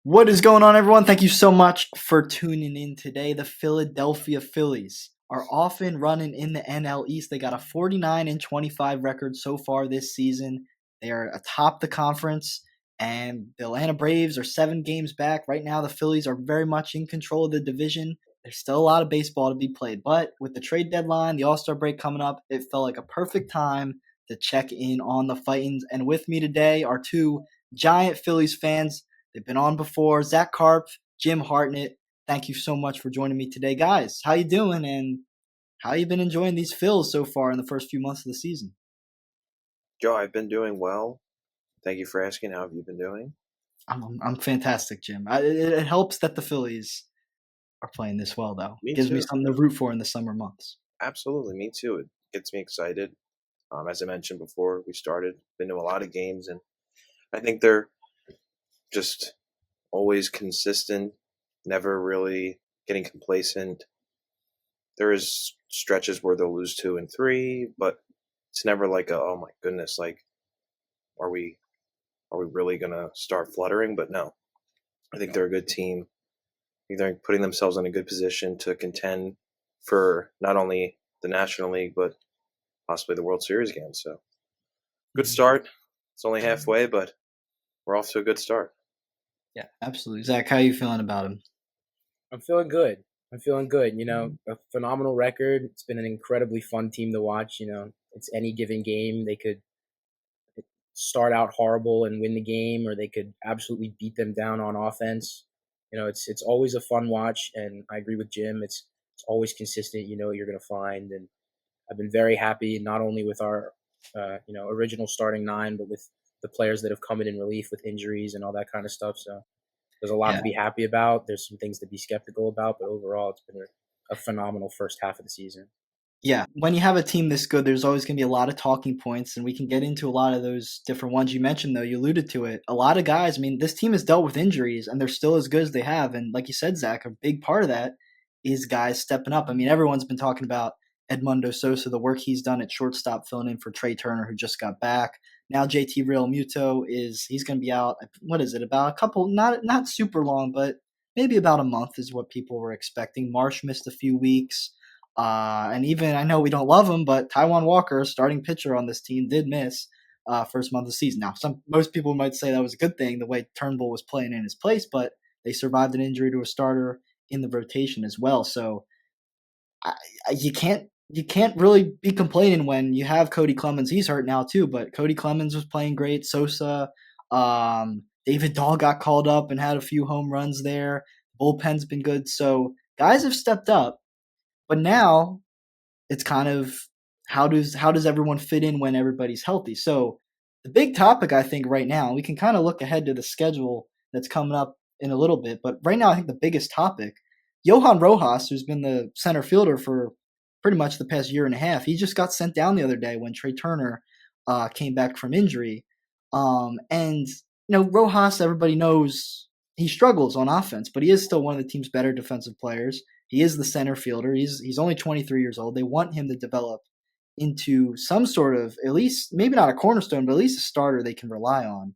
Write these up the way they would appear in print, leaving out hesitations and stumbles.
What is going on, everyone? Thank you so much for tuning in today. The Philadelphia Phillies are often running in the NL East. They got a 49-25 record so far this season. They are atop the conference, and the Atlanta Braves are 7 games back. Right now, the Phillies are very much in control of the division. There's still a lot of baseball to be played, but with the trade deadline, the All-Star break coming up, it felt like a perfect time to check in on the Fightins. And with me today are two giant Phillies fans. They've been on before. Zach Karpf, Jim Hartnett. Thank you so much for joining me today, guys. How you doing, and how you been enjoying these Phils so far in the first few months of the season? Joe, I've been doing well. Thank you for asking. How have you been doing? I'm fantastic, Jim. It helps that the Phillies are playing this well, though. Me Gives me too. something to root for in the summer months. Absolutely, me too. It gets me excited. As I mentioned before, we started, been to a lot of games, and I think they're just always consistent, never really getting complacent. There is stretches where they'll lose 2 and 3, but it's never like oh my goodness, like are we are we really gonna start fluttering? But no, I think they're a good team. They're putting themselves in a good position to contend for not only the National League but possibly the World Series again. So good start. It's only halfway, but we're off to a good start. Yeah, absolutely. Zach, how are you feeling about him? I'm feeling good. A phenomenal record. It's been an incredibly fun team to watch. It's any given game. They could start out horrible and win the game, or they could absolutely beat them down on offense. It's always a fun watch, and I agree with Jim. It's always consistent. You know what you're going to find, and I've been very happy not only with our original starting nine, but with the players that have come in relief with injuries and all that kind of stuff. So there's a lot Yeah. to be happy about. There's some things to be skeptical about, but overall, it's been a phenomenal first half of the season. Yeah, when you have a team this good, there's always going to be a lot of talking points, and we can get into a lot of those different ones you mentioned, though. You alluded to it. A lot of guys, I mean, this team has dealt with injuries, and they're still as good as they have. And like you said, Zach, a big part of that is guys stepping up. I mean, everyone's been talking about Edmundo Sosa, the work he's done at shortstop, filling in for Trey Turner, who just got back. Now JT Realmuto he's going to be out. What is it? About a couple, not super long, but maybe about a month is what people were expecting. Marsh missed a few weeks. And even I know we don't love him, but Taijuan Walker, starting pitcher on this team, did miss first month of the season. Now, most people might say that was a good thing, the way Turnbull was playing in his place, but they survived an injury to a starter in the rotation as well. So you can't really be complaining when you have Cody Clemens. He's hurt now too, but Cody Clemens was playing great. Sosa, David Dahl got called up and had a few home runs there. Bullpen's been good, so guys have stepped up. But now it's kind of how does everyone fit in when everybody's healthy? So the big topic I think right now, we can kind of look ahead to the schedule that's coming up in a little bit, but right now I think the biggest topic, Johan Rojas, who's been the center fielder for pretty much the past year and a half, he just got sent down the other day when Trey Turner came back from injury. And Rojas, everybody knows he struggles on offense, but he is still one of the team's better defensive players. He is the center fielder. He's only 23 years old. They want him to develop into some sort of, at least maybe not a cornerstone, but at least a starter they can rely on.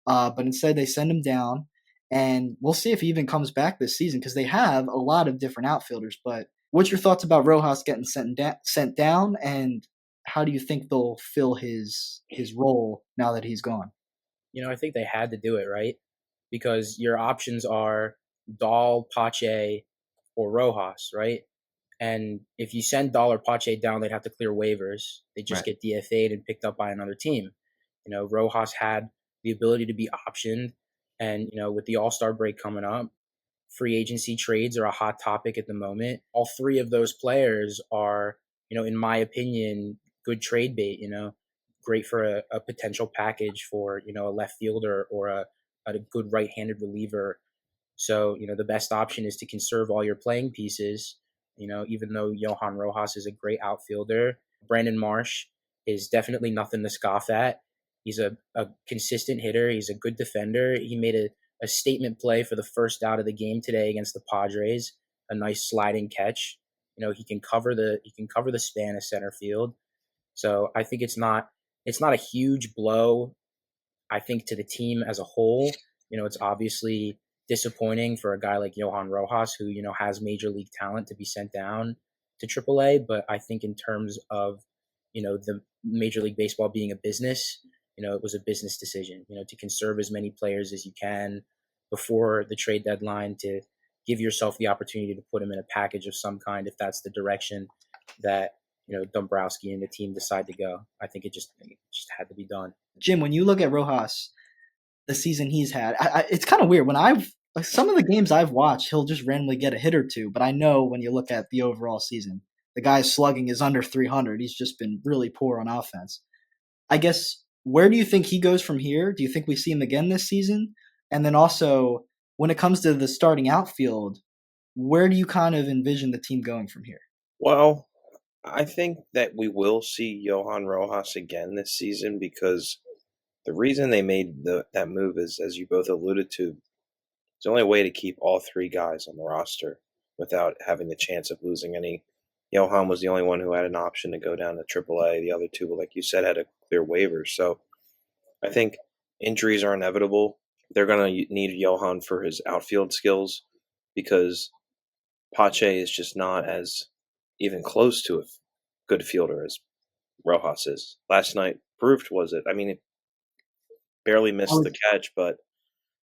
But instead, they send him down, and we'll see if he even comes back this season because they have a lot of different outfielders. But what's your thoughts about Rojas getting sent down, and how do you think they'll fill his role now that he's gone? I think they had to do it, right? Because your options are Dahl, Pache, or Rojas, right? And if you send Dahl or Pache down, they'd have to clear waivers. They just Right. get DFA'd and picked up by another team. Rojas had the ability to be optioned. And, with the All-Star break coming up, free agency trades are a hot topic at the moment. All three of those players are, in my opinion, good trade bait, great for a potential package for, a left fielder or a good right-handed reliever. So, the best option is to conserve all your playing pieces. Even though Johan Rojas is a great outfielder, Brandon Marsh is definitely nothing to scoff at. He's a consistent hitter. He's a good defender. He made a statement play for the first out of the game today against the Padres, a nice sliding catch. He can cover the span of center field. So I think it's not a huge blow, I think, to the team as a whole. It's obviously disappointing for a guy like Johan Rojas, who, has major league talent, to be sent down to AAA. But I think in terms of, the Major League Baseball being a business, it was a business decision, to conserve as many players as you can before the trade deadline, to give yourself the opportunity to put them in a package of some kind if that's the direction that, Dombrowski and the team decide to go. I think it just had to be done. Jim, when you look at Rojas, the season he's had, it's kind of weird. When some of the games I've watched, he'll just randomly get a hit or two. But I know when you look at the overall season, the guy's slugging is under 300. He's just been really poor on offense. I guess, where do you think he goes from here? Do you think we see him again this season? And then also, when it comes to the starting outfield, where do you kind of envision the team going from here? Well, I think that we will see Johan Rojas again this season, because the reason they made that move is, as you both alluded to, it's the only way to keep all three guys on the roster without having the chance of losing any. Johan was the only one who had an option to go down to AAA. The other two, like you said, had a clear waiver. So I think injuries are inevitable. They're going to need Johan for his outfield skills, because Pache is just not as even close to a good fielder as Rojas is. Last night proved, was it? I mean, it barely missed the catch, but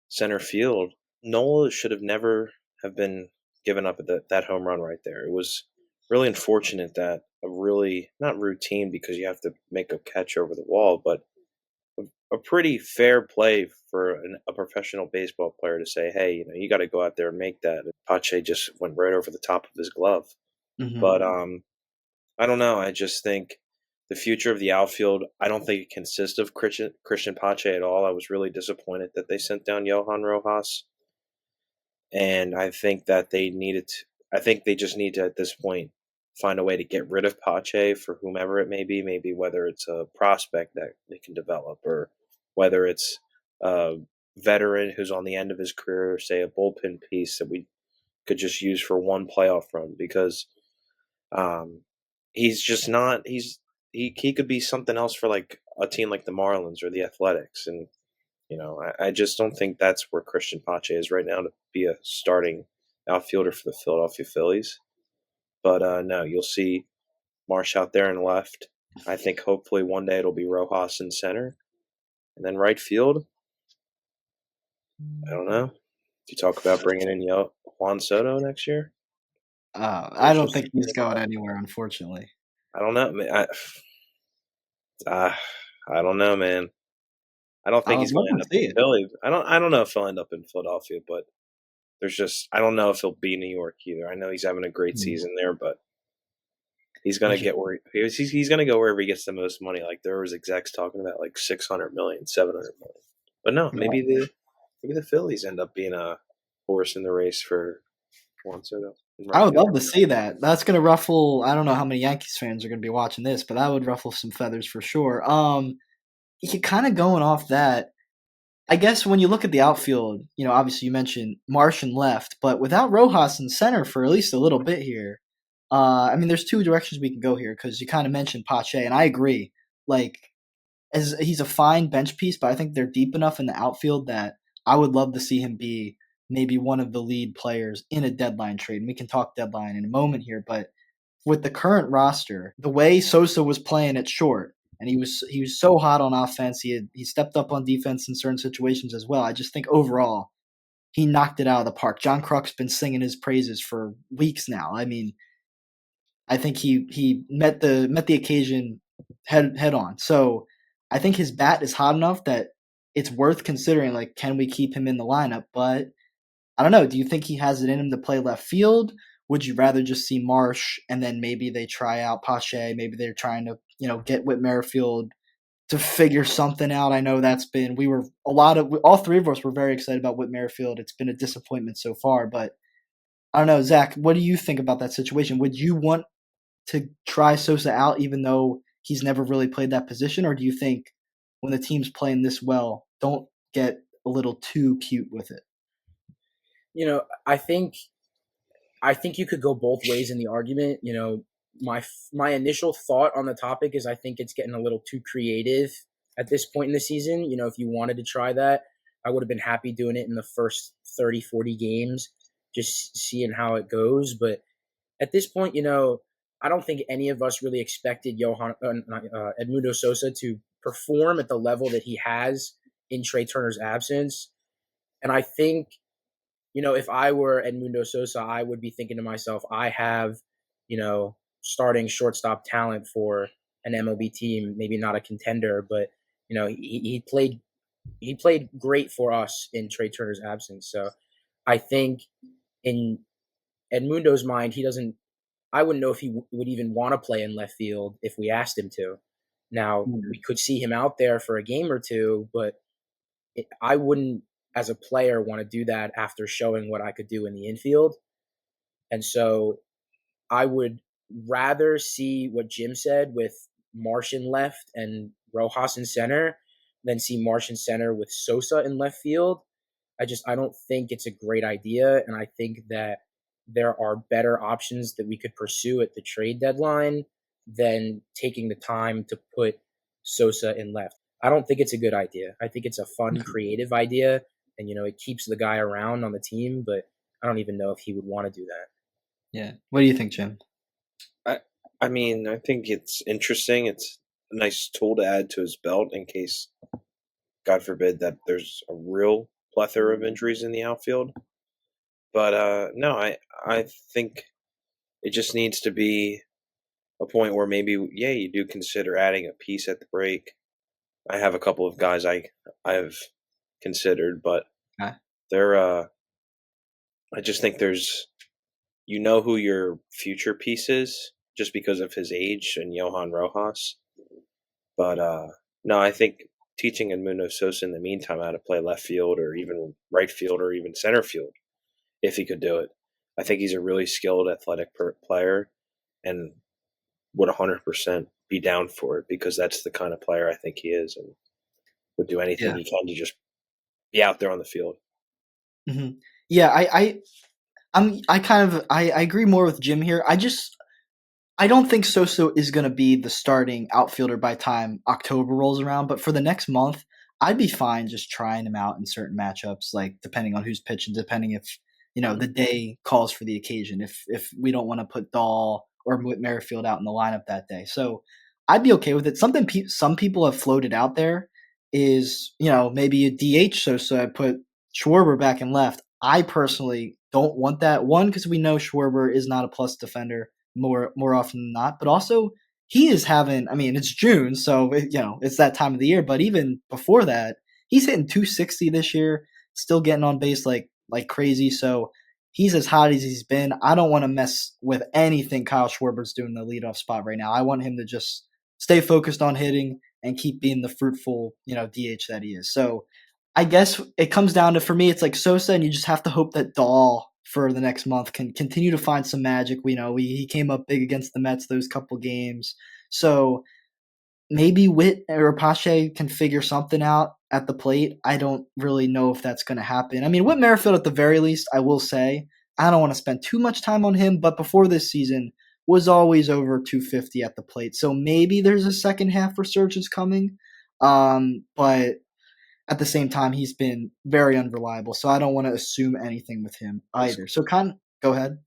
center field, Nola should have never have been given up at that home run right there. It was really unfortunate that a really, not routine because you have to make a catch over the wall, but a pretty fair play for a professional baseball player to say, hey, you got to go out there and make that. Pache just went right over the top of his glove. Mm-hmm. But I don't know. I just think the future of the outfield, I don't think it consists of Christian Pache at all. I was really disappointed that they sent down Johan Rojas. And I think that they just need to, at this point, find a way to get rid of Pache for whomever it may be, maybe whether it's a prospect that they can develop, or whether it's a veteran who's on the end of his career, or say a bullpen piece that we could just use for one playoff run, because he's just not, he could be something else for like a team like the Marlins or the Athletics. And, I just don't think that's where Christian Pache is right now to be a starting outfielder for the Philadelphia Phillies. But no, you'll see Marsh out there in left. I think hopefully one day it'll be Rojas in center. And then right field, I don't know. You talk about bringing in Juan Soto next year? I don't think he's going anywhere, unfortunately. I don't know. I don't know, man. I don't think he's going to end up in Philly. I don't know if he'll end up in Philadelphia, but I don't know if he'll be New York either. I know he's having a great season there, but he's going to get where he's going to go wherever he gets the most money. Like there was execs talking about like 600 million, 700 million. But no, maybe the Phillies end up being a horse in the race for Juan Soto. I would love to see that. That's going to ruffle. I don't know how many Yankees fans are going to be watching this, but that would ruffle some feathers for sure. You kind of going off that. I guess when you look at the outfield, obviously you mentioned Marsh and left, but without Rojas in center for at least a little bit here, there's two directions we can go here, because you kind of mentioned Pache, and I agree. Like, as he's a fine bench piece, but I think they're deep enough in the outfield that I would love to see him be maybe one of the lead players in a deadline trade. And we can talk deadline in a moment here, but with the current roster, the way Sosa was playing at short, and he was so hot on offense, he stepped up on defense in certain situations as well. I just think overall he knocked it out of the park. John Kruk's been singing his praises for weeks now. I think he met the occasion head on. So I think his bat is hot enough that it's worth considering, like, can we keep him in the lineup? But I don't know. Do you think he has it in him to play left field? Would you rather just see Marsh and then maybe they try out Pache? Maybe they're trying to, get Whit Merrifield to figure something out. I know that's been, all three of us were very excited about Whit Merrifield. It's been a disappointment so far, but I don't know. Zach, what do you think about that situation? Would you want to try Sosa out even though he's never really played that position? Or do you think when the team's playing this well, don't get a little too cute with it? I think you could go both ways in the argument. My initial thought on the topic is I think it's getting a little too creative at this point in the season. If you wanted to try that, I would have been happy doing it in the first 30, 40 games, just seeing how it goes. But at this point, I don't think any of us really expected Edmundo Sosa to perform at the level that he has in Trey Turner's absence. And I think, if I were Edmundo Sosa, I would be thinking to myself, I have, starting shortstop talent for an MLB team, maybe not a contender, but he played great for us in Trey Turner's absence. So I think in Edmundo's mind, I wouldn't know if he would even want to play in left field if we asked him to. Now, we could see him out there for a game or two, but I wouldn't, as a player, want to do that after showing what I could do in the infield. And so I would rather see what Jim said with Marsh in left and Rojas in center than see Marsh in center with Sosa in left field. I don't think it's a great idea, and I think that there are better options that we could pursue at the trade deadline than taking the time to put Sosa in left. I don't think it's a good idea. I think it's a fun, creative idea, and it keeps the guy around on the team, but I don't even know if he would want to do that. Yeah. What do you think, Jim? I mean, I think it's interesting. It's a nice tool to add to his belt in case, God forbid, that there's a real plethora of injuries in the outfield. But no, I think it just needs to be a point where maybe, you do consider adding a piece at the break. I have a couple of guys I've considered, but they're I just think there's who your future piece is just because of his age and Johan Rojas. But no, I think teaching Edmundo Sosa in the meantime how to play left field or even right field or even center field, if he could do it. I think he's a really skilled, athletic player and would 100% be down for it because that's the kind of player I think he is and would do anything he can to just be out there on the field. Mm-hmm. Yeah, I agree more with Jim here. I don't think Sosa is going to be the starting outfielder by time October rolls around, but for the next month, I'd be fine just trying him out in certain matchups, like depending on who's pitching, depending if the day calls for the occasion. If we don't want to put Dahl or Whit Merrifield out in the lineup that day, so I'd be okay with it. Something some people have floated out there is maybe a DH Sosa, put Schwarber back in left. I personally don't want that. One, because we know Schwarber is not a plus defender more often than not, but also he is having. I mean, it's June, so it's that time of the year. But even before that, he's hitting 260 this year, still getting on base like crazy. So he's as hot as he's been. I don't want to mess with anything Kyle Schwarber's doing in the leadoff spot right now. I want him to just stay focused on hitting and keep being the fruitful DH that he is. So I guess it comes down to, for me, it's like Sosa, and you just have to hope that Dahl for the next month can continue to find some magic. He came up big against the Mets those couple games. So maybe Witt or Pache can figure something out at the plate. I don't really know if that's going to happen. I mean, Whit Merrifield, at the very least, I will say, I don't want to spend too much time on him, but before this season was always over 250 at the plate. So maybe there's a second half resurgence coming. But at the same time, he's been very unreliable, so I don't want to assume anything with him either. So, go ahead.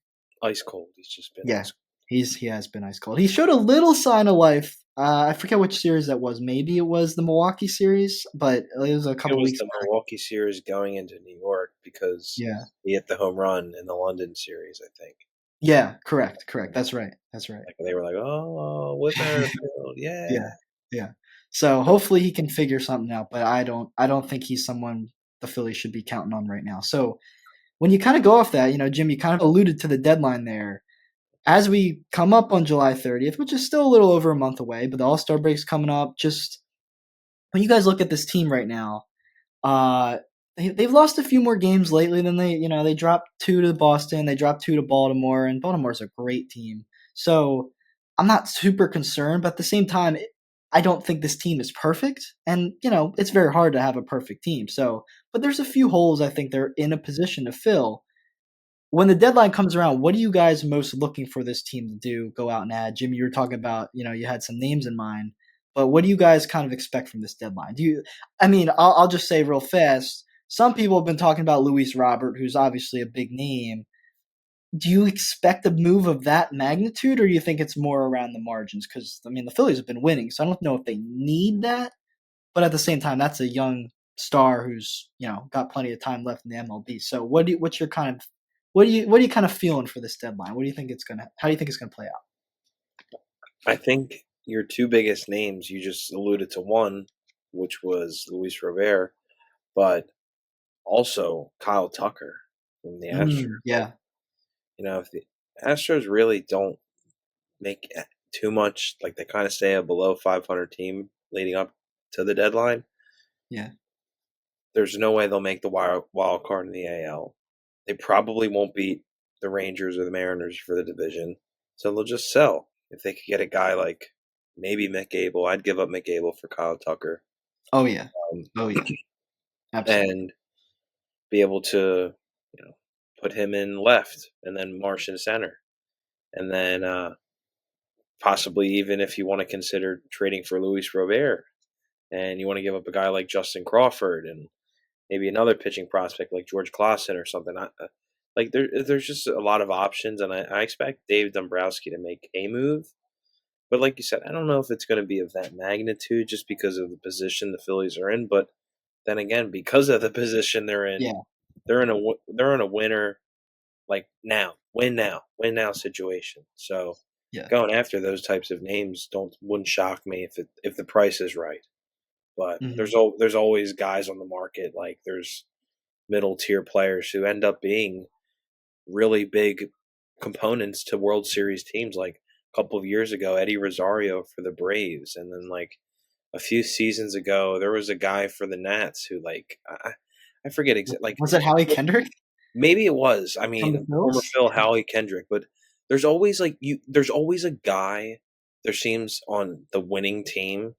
Ice cold. He's just been. Yeah, he has been ice cold. He showed a little sign of life. I forget which series that was. Maybe it was the Milwaukee series, but it was a couple weeks. It was the Milwaukee series going into New York because he hit the home run in the London series, I think. Yeah, correct. That's right. Like, they were like, "Oh, Whit Merrifield, yeah." So hopefully he can figure something out, but I don't think he's someone the Phillies should be counting on right now. So when you kind of go off that, Jim, you kind of alluded to the deadline there. As we come up on July 30th, which is still a little over a month away, but the All-Star break's coming up. Just when you guys look at this team right now, they've lost a few more games lately than they dropped 2 to Boston, they dropped 2 to Baltimore, and Baltimore's a great team. So I'm not super concerned, but at the same time, I don't think this team is perfect, and it's very hard to have a perfect team. So, but there's a few holes I think they're in a position to fill. When the deadline comes around, what are you guys most looking for this team to do? Go out and add. Jimmy, you were talking about you had some names in mind, but what do you guys kind of expect from this deadline? I'll just say real fast. some people have been talking about Luis Robert, who's obviously a big name. Do you expect a move of that magnitude, or do you think it's more around the margins? Because, I mean, the Phillies have been winning, so I don't know if they need that. But at the same time, that's a young star who's, got plenty of time left in the MLB. So what's your kind of what are you kind of feeling for this deadline? What do you think how do you think it's gonna play out? I think your two biggest names, you just alluded to one, which was Luis Robert, but also Kyle Tucker from the Astros. Yeah. If the Astros really don't make too much, like they kind of stay a below 500 team leading up to the deadline, Yeah. there's no way they'll make the wild card in the AL. They probably won't beat the Rangers or the Mariners for the division, so they'll just sell. If they could get a guy like maybe Mick Abel, I'd give up Mick Abel for Kyle Tucker. Oh yeah. Oh yeah. Absolutely. And be able to, put him in left and then Marsh in center. And then possibly even if you want to consider trading for Luis Robert and you want to give up a guy like Justin Crawford and maybe another pitching prospect like George Clausen or something. There's just a lot of options, and I expect Dave Dombrowski to make a move. But like you said, I don't know if it's going to be of that magnitude just because of the position the Phillies are in. But then again, because of the position they're in, Yeah. they're in a winner, like win now situation. So going after those types of names wouldn't shock me if the price is right. But there's always guys on the market, like there's middle tier players who end up being really big components to World Series teams. Like a couple of years ago, Eddie Rosario for the Braves, and then like a few seasons ago, there was a guy for the Nats who I forget exactly. Like, was it Howie Kendrick? Maybe it was. I mean, former Phil Howie Kendrick, but there's always there's always a guy. There seems on the winning team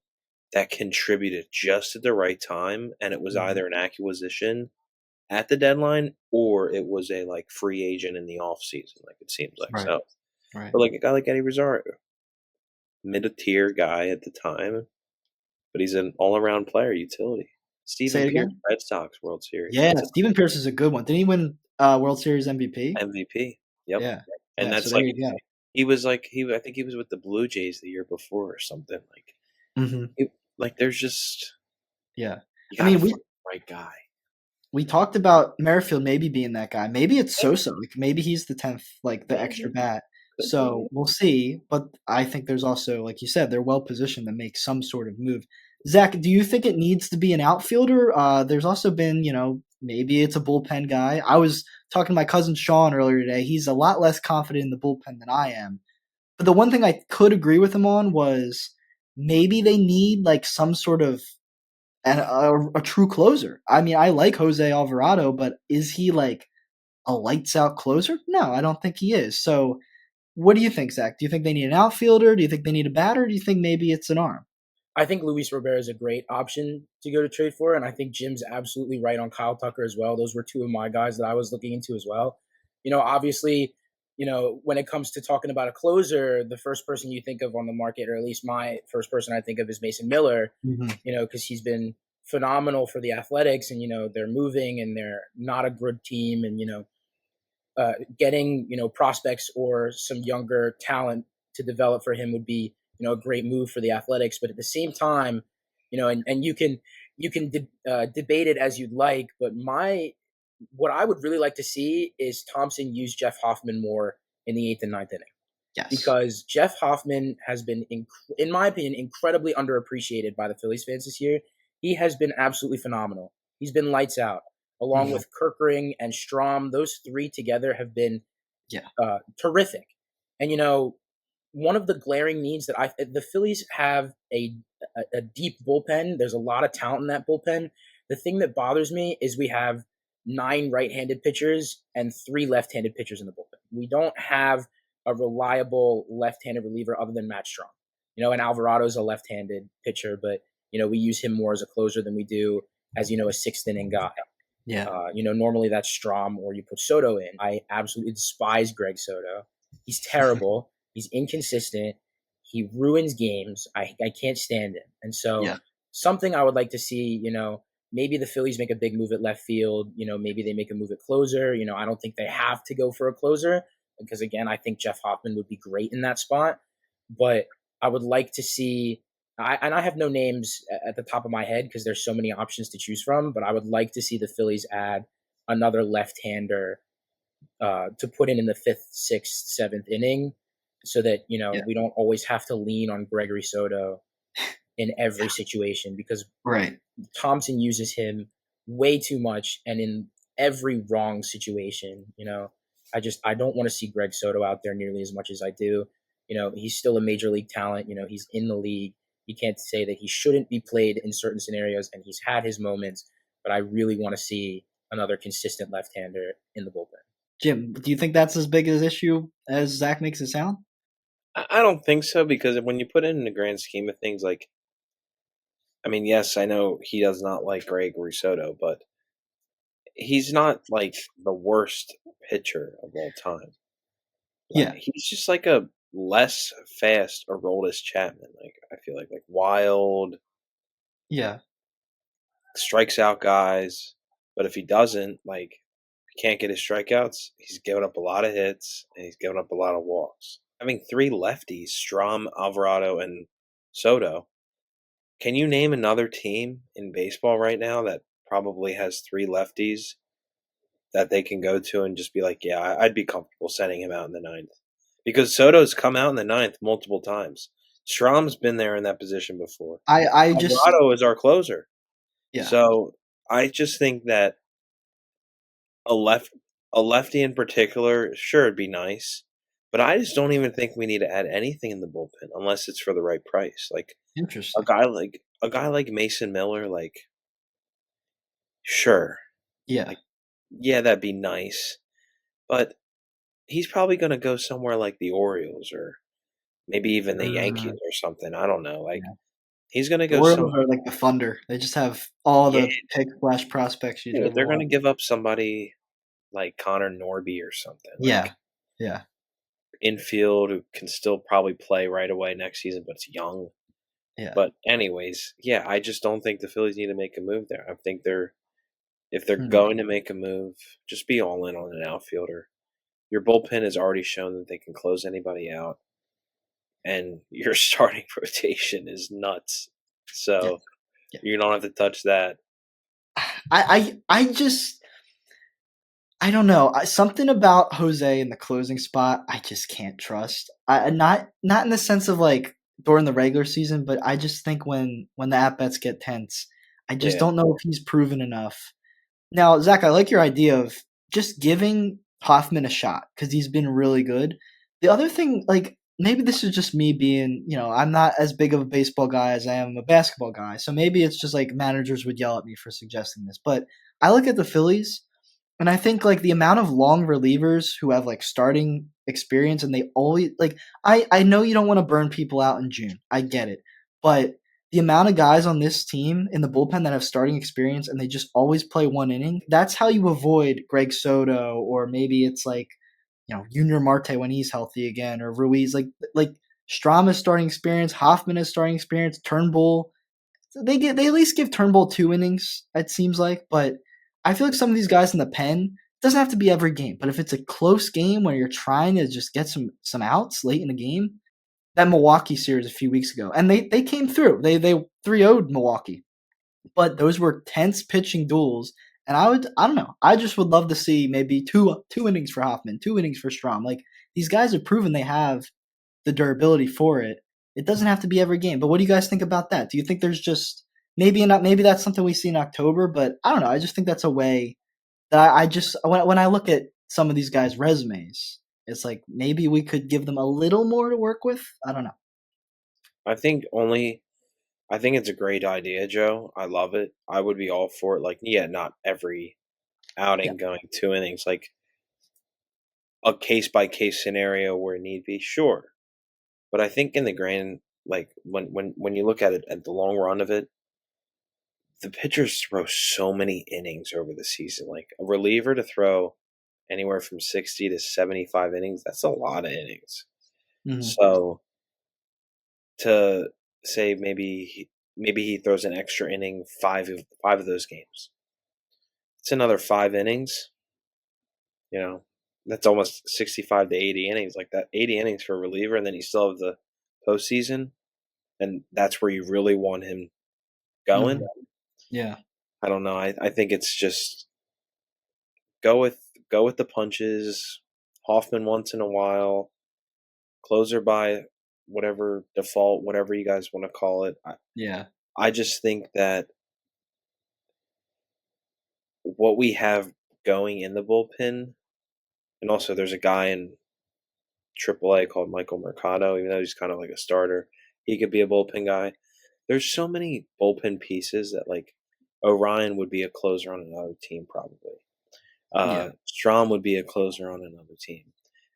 that contributed just at the right time, and it was either an acquisition at the deadline or it was a free agent in the off season, like it seems like. Right. So, Right. but like a guy like Eddie Rosario, mid-tier guy at the time, but he's an all-around player, utility. Steven Pierce, Red Sox World Series. Yeah, Steven Pierce is a good one. Didn't he win World Series MVP? MVP. Yep. Yeah. And that's so he was I think he was with the Blue Jays the year before or something. There's just yeah. I mean, the right guy. We talked about Merrifield maybe being that guy. Maybe it's Sosa. Like maybe he's the 10th, like the extra bat. So we'll see. But I think there's also, like you said, they're well positioned to make some sort of move. Zach, do you think it needs to be an outfielder? There's also been, maybe it's a bullpen guy. I was talking to my cousin Sean earlier today. He's a lot less confident in the bullpen than I am. But the one thing I could agree with him on was maybe they need like some sort of a true closer. I mean, I like Jose Alvarado, but is he like a lights out closer? No, I don't think he is. So what do you think, Zach? Do you think they need an outfielder? Do you think they need a batter? Do you think maybe it's an arm? I think Luis Robert is a great option to go to trade for, and I think Jim's absolutely right on Kyle Tucker as well. Those were two of my guys that I was looking into as well. Obviously, when it comes to talking about a closer, the first person you think of on the market, or at least my first person I think of, is Mason Miller, because he's been phenomenal for the Athletics, and, they're moving and they're not a good team, and, getting, prospects or some younger talent to develop for him would be, a great move for the Athletics. But at the same time, and you can debate it as you'd like, but what I would really like to see is Thompson use Jeff Hoffman more in the 8th and 9th inning. Yes. Because Jeff Hoffman has been, in my opinion, incredibly underappreciated by the Phillies fans this year. He has been absolutely phenomenal. He's been lights out, along with Kerkering and Strahm. Those three together have been terrific. And, one of the glaring needs that the Phillies have a deep bullpen. There's a lot of talent in that bullpen. The thing that bothers me is we have 9 right-handed pitchers and 3 left-handed pitchers in the bullpen. We don't have a reliable left-handed reliever other than Matt Strahm. And Alvarado's a left-handed pitcher, but, we use him more as a closer than we do as, a 6th inning guy. Yeah. Normally that's Strahm, or you put Soto in. I absolutely despise Greg Soto. He's terrible. He's inconsistent. He ruins games. I can't stand him. And so something I would like to see, maybe the Phillies make a big move at left field. Maybe they make a move at closer. I don't think they have to go for a closer because, again, I think Jeff Hoffman would be great in that spot. But I would like to see and I have no names at the top of my head because there's so many options to choose from, but I would like to see the Phillies add another left-hander to put in the fifth, sixth, seventh inning so that, Yeah. we don't always have to lean on Gregory Soto in every situation because Right. Thompson uses him way too much and in every wrong situation. I don't want to see Greg Soto out there nearly as much as I do. He's still a major league talent. He's in the league. You can't say that he shouldn't be played in certain scenarios, and he's had his moments, but I really want to see another consistent left-hander in the bullpen. Jim, do you think that's as big an issue as Zach makes it sound? I don't think so because when you put it in the grand scheme of things, like, I mean, yes, I know he does not like Gregory Soto, but he's not like the worst pitcher of all time. Yeah. He's just like a less fast Aroldis Chapman. Like I feel like wild, Yeah. strikes out guys, but if he doesn't, like, he can't get his strikeouts, he's giving up a lot of hits and he's giving up a lot of walks. Having three lefties, Strom, Alvarado, and Soto. Can you name another team in baseball right now that probably has three lefties that they can go to and just be like, yeah, I'd be comfortable sending him out in the ninth? Because Soto's come out in the ninth multiple times. Strom's been there in that position before. I just Alvarado is our closer. yeah. So I just think that a lefty in particular, sure, it'd be nice. But I just don't even think we need to add anything in the bullpen unless it's for the right price. Like a Interesting. guy like Mason Miller, like, sure. Yeah. Like, yeah, that'd be nice. But he's probably gonna go somewhere like the Orioles or maybe even the Yankees or something. I don't know. Like Yeah. he's gonna The go Orioles some are like the Thunder. They just have all yeah, the pick flash prospects you'd yeah, ever they're gonna want. give up somebody like Connor Norby or something. Yeah. Like Yeah. infield who can still probably play right away next season, but it's young. Yeah. But anyways, yeah, I just don't think the Phillies need to make a move there. I think if they're Hmm. going to make a move, just be all in on an outfielder. Your bullpen has already shown that they can close anybody out, and your starting rotation is nuts. Yeah. So Yeah. you don't have to touch that. I just I don't know. Something about Jose in the closing spot, I just can't trust. Not in the sense of like during the regular season, but I just think when the at bats get tense, I just Yeah, don't know if he's proven enough. Now, Zach, I like your idea of just giving Hoffman a shot because he's been really good. The other thing, like maybe this is just me being, I'm not as big of a baseball guy as I am a basketball guy, so maybe it's just like managers would yell at me for suggesting this. But I look at the Phillies and I think like the amount of long relievers who have like starting experience and they always like I know you don't want to burn people out in June. I get it. But the amount of guys on this team in the bullpen that have starting experience and they just always play one inning, that's how you avoid Greg Soto or maybe it's like, Junior Marte when he's healthy again or Ruiz like Strom is starting experience, Hoffman is starting experience, Turnbull they at least give Turnbull 2 innings. It seems like, but I feel like some of these guys in the pen it doesn't have to be every game. But if it's a close game where you're trying to just get some outs late in the game, that Milwaukee series a few weeks ago, and they came through. They 3-0'd Milwaukee, but those were tense pitching duels. And I don't know. I just would love to see maybe two innings for Hoffman, 2 innings for Strom. Like these guys have proven they have the durability for it. It doesn't have to be every game. But what do you guys think about that? Do you think there's just maybe that's something we see in October, but I don't know. I just think that's a way that I just when I look at some of these guys' resumes, it's like maybe we could give them a little more to work with. I don't know. I think it's a great idea, Joe. I love it. I would be all for it. Like, yeah, not every Yeah. outing going 2 innings, like a case by case scenario where need be, sure. But I think in the grand, like when you look at it at the long run of it, the pitchers throw so many innings over the season. Like a reliever to throw anywhere from 60 to 75 innings, that's a lot of innings. Hmm. So to say maybe maybe he throws an extra inning five of those games. It's another 5 innings. That's almost 65 to 80 innings. Like that, 80 innings for a reliever, and then you still have the postseason, and that's where you really want him going. Mhm. Yeah. I don't know. I think it's just go with the punches. Hoffman once in a while, closer by whatever default, whatever you guys want to call it. Yeah. I just think that what we have going in the bullpen, and also there's a guy in AAA called Michael Mercado, even though he's kind of like a starter, he could be a bullpen guy. There's so many bullpen pieces that like Orion would be a closer on another team probably. Yeah. Strom would be a closer on another team.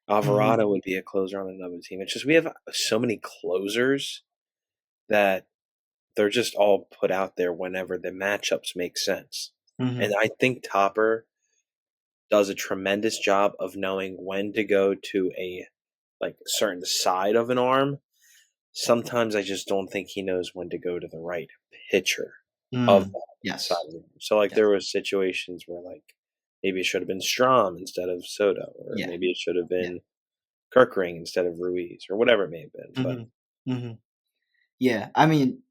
Alvarado would be a closer on another team. It's just we have so many closers that they're just all put out there whenever the matchups make sense. Mhm. And I think Topper does a tremendous job of knowing when to go to a like certain side of an arm. Sometimes I just don't think he knows when to go to the right pitcher of that Yes. side of the arm. So like there was situations where like maybe it should have been Strom instead of Soto, or maybe it should have been Kirkring instead of Ruiz, or whatever it may have been. But Yeah, I mean,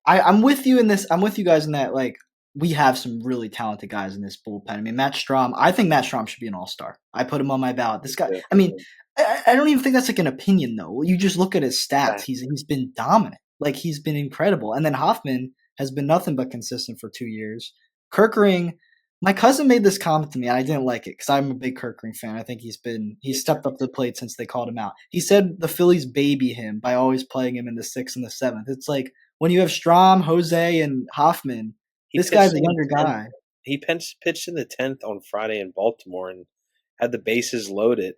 I'm with you in this. I'm with you guys in that. Like, we have some really talented guys in this bullpen. I mean, Matt Strom. I think Matt Strom should be an all-star. I put him on my ballot. This guy. I mean, I don't even think that's like an opinion though. You just look at his stats. He's been dominant. Like he's been incredible. And then Hoffman has been nothing but consistent for 2 years. Kirkring. My cousin made this comment to me, and I didn't like it because I'm a big Kirkring fan. I think he's stepped up to the plate since they called him out. He said the Phillies baby him by always playing him in the 6th and the 7th. It's like when you have Strom, Jose, and Hoffman, this guy's a younger guy. He pitched in the 10th on Friday in Baltimore and had the bases loaded.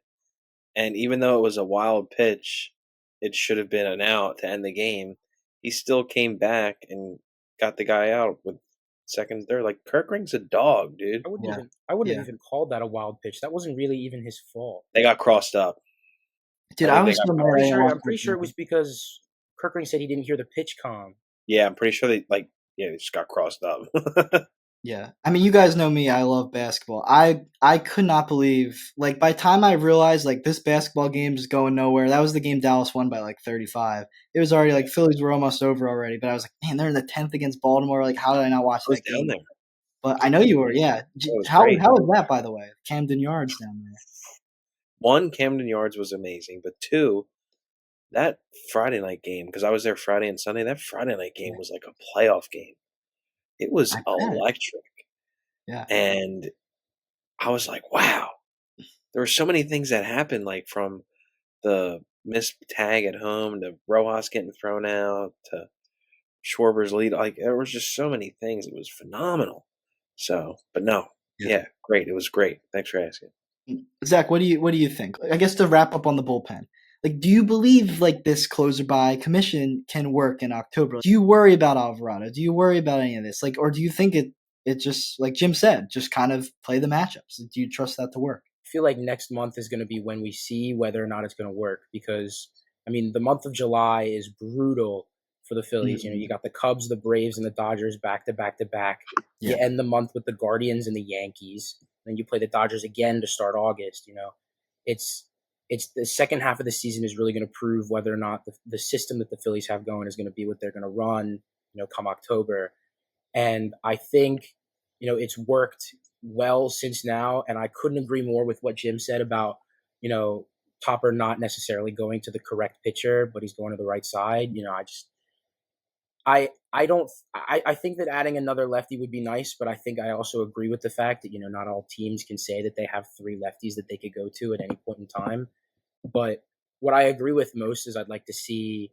And even though it was a wild pitch, it should have been an out to end the game. He still came back and got the guy out with second, third. Like Kirkring's a dog, dude. I wouldn't have even called that a wild pitch. That wasn't really even his fault. They got crossed up. Dude, I'm pretty sure it was because Kirkring said he didn't hear the pitch com. Yeah, I'm pretty sure they just got crossed up. Yeah. I mean, you guys know me. I love basketball. I could not believe, like, by the time I realized, like, this basketball game is going nowhere, that was the game Dallas won by, like, 35. It was already, like, Phillies were almost over already, but I was like, man, they're in the 10th against Baltimore. Like, how did I not watch that game? There. But I know you were, yeah. How was that, by the way? Camden Yards down there. 1, Camden Yards was amazing, but 2, that Friday night game, because I was there Friday and Sunday, that Friday night game was like a playoff game. It was electric. Yeah. And I was like, wow. There were so many things that happened, like from the missed tag at home to Rojas getting thrown out to Schwarber's lead. Like, there was just so many things. It was phenomenal. So, but no. Yeah, great. It was great. Thanks for asking. Zach, what do you think? I guess to wrap up on the bullpen. Like, do you believe like this closer by commission can work in October? Do you worry about Alvarado? Do you worry about any of this? Like, or do you think it just, like Jim said, just kind of play the matchups? Do you trust that to work? I feel like next month is going to be when we see whether or not it's going to work because, I mean, the month of July is brutal for the Phillies. Mm-hmm. You got the Cubs, the Braves, and the Dodgers back to back to back. You end the month with the Guardians and the Yankees. Then you play the Dodgers again to start August. It's the second half of the season is really going to prove whether or not the system that the Phillies have going is going to be what they're going to run, come October. And I think, it's worked well since now. And I couldn't agree more with what Jim said about, Topper not necessarily going to the correct pitcher, but he's going to the right side. I think that adding another lefty would be nice, but I think I also agree with the fact that, not all teams can say that they have 3 lefties that they could go to at any point in time. But what I agree with most is I'd like to see,